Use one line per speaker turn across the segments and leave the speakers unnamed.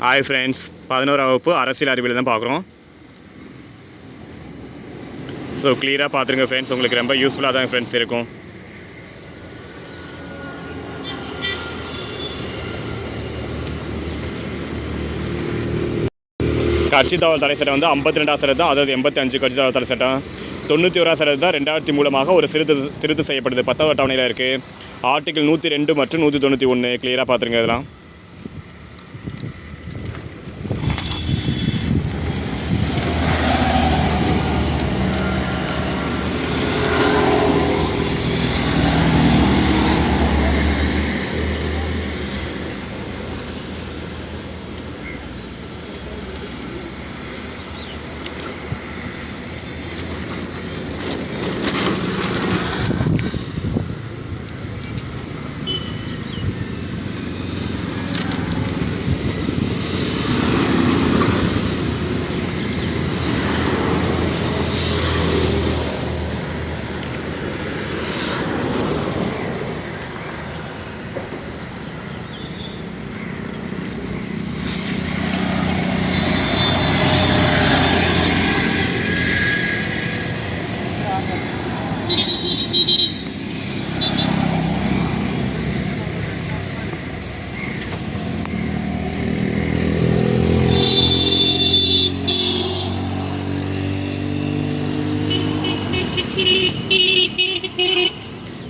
Hi friends, 11ஆம் வகுப்பு அரசியல் அறிவியல் தான் பார்க்குறோம். ஸோ கிளியராக பார்த்துருங்க ஃப்ரெண்ட்ஸ், உங்களுக்கு ரொம்ப யூஸ்ஃபுல்லாக தான் ஃப்ரெண்ட்ஸ் இருக்கும். கட்சி தகவல் தடை சட்டம் வந்து 52ஆம் சட்டம் தான், அதாவது 85 கட்சி தகவல் தடை சட்டம். 91ஆம் சட்டம் தான் 2000 மூலமாக ஒரு திருத்தம் செய்யப்படுது. 10வது அட்டவணையில் இருக்குது. ஆர்டிகிள் 102 மற்றும் 191 கிளியராக பார்த்துருங்க. இதெல்லாம்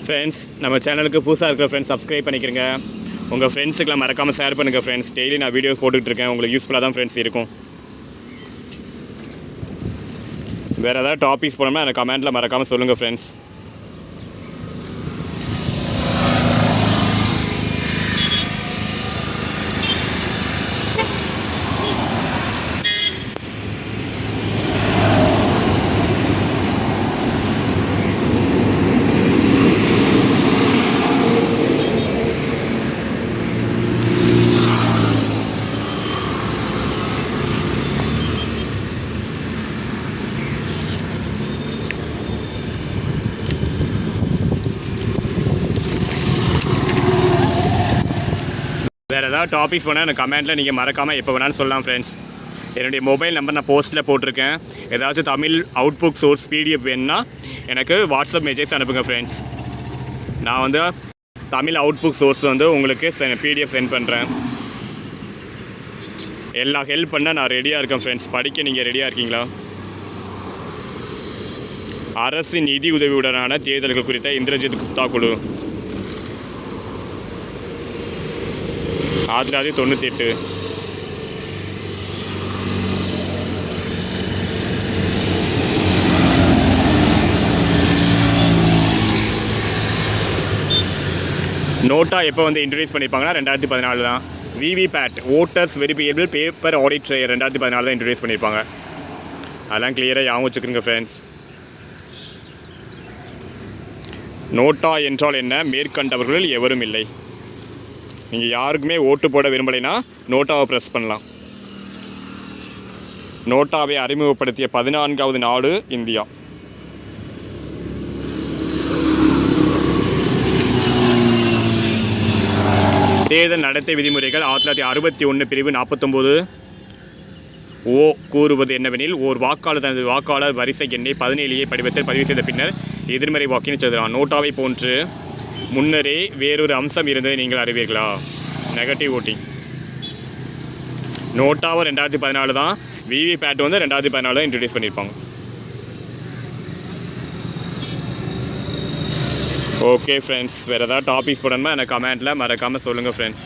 ஃப்ரெண்ட்ஸ், நம்ம சேனலுக்கு புதுசாக இருக்கிற ஃப்ரெண்ட்ஸ் சப்ஸ்கிரைப் பண்ணிக்கிறங்க. உங்கள் ஃப்ரெண்ட்ஸுக்கெலாம் மறக்காமல் ஷேர் பண்ணுங்கள் ஃப்ரெண்ட்ஸ். டெய்லி நான் வீடியோஸ் போட்டுட்ருக்கேன், உங்களுக்கு யூஸ்ஃபுல்லாக தான் ஃப்ரெண்ட்ஸ் இருக்கும். வேறு ஏதாவது டாபிக்ஸ் போனோம்னா எனக்கு கமெண்ட்டில் மறக்காமல் சொல்லுங்கள் ஃப்ரெண்ட்ஸ். வேறு ஏதாவது டாபிக்ஸ் போனால் எனக்கு கமெண்ட்டில் நீங்கள் மறக்காமல் எப்போ வேணாலும் சொல்லலாம் ஃப்ரெண்ட்ஸ். என்னுடைய மொபைல் நம்பர் நான் போஸ்ட்டில் போட்டிருக்கேன். ஏதாச்சும் தமிழ் அவுட்புக் சோர்ஸ் பிடிஎஃப் வேணுன்னா எனக்கு வாட்ஸ்அப் மெசேஜ் அனுப்புங்க ஃப்ரெண்ட்ஸ். நான் வந்து தமிழ் அவுட்புக் சோர்ஸ் வந்து உங்களுக்கு பிடிஎஃப் சென்ட் பண்ணுறேன். எல்லா ஹெல்ப் பண்ண நான் ரெடியாக இருக்கேன் ஃப்ரெண்ட்ஸ். படிக்க நீங்கள் ரெடியாக இருக்கீங்களா? அரசு நிதி உதவியுடனான தேர்தல்கள் குறித்த இந்திரஜித் குப்தா குழு 1998. நோட்டா எப்போ வந்து இன்ட்ரடியூஸ் பண்ணியிருப்பாங்கன்னா 2014 தான். VVPAT voters verifiable paper audit dryer 2014 தான் இன்ட்ரடியூஸ் பண்ணியிருப்பாங்க. அதெல்லாம் கிளியராக ஞாபகம் வச்சுக்கோங்க ஃப்ரெண்ட்ஸ். நோட்டா என்றால் என்ன? மேற்கண்டவர்கள் எவரும் இல்லை. நீங்கள் யாருக்குமே ஓட்டு போட விரும்பலைன்னா நோட்டாவை ப்ரெஸ் பண்ணலாம். நோட்டாவை அறிமுகப்படுத்திய 14வது நாடு இந்தியா. தேர்தல் நடத்தை விதிமுறைகள் 1961 பிரிவு 49 ஓ கூறுவது என்னவெனில், ஓர் வாக்காளர் தனது வாக்காளர் வரிசை எண்ணை 17 படிவத்தில் பதிவு செய்த பின்னர் எதிர்மறை வாக்கினை செலுத்தலாம். நோட்டாவை போன்று முன்னரே வேறொரு அம்சம் இருந்ததை நீங்கள் அறிவீர்களா? Negative voting. நோட்டாவை 2014 தான், விவிபேட் வந்து 2014 தான் இன்ட்ரடியூஸ் பண்ணியிருப்பாங்க. ஓகே ஃப்ரெண்ட்ஸ், வேறு ஏதாவது டாபிக்ஸ் போடணுமா எனக்கு கமெண்ட்டில் மறக்காமல் சொல்லுங்கள் ஃப்ரெண்ட்ஸ்.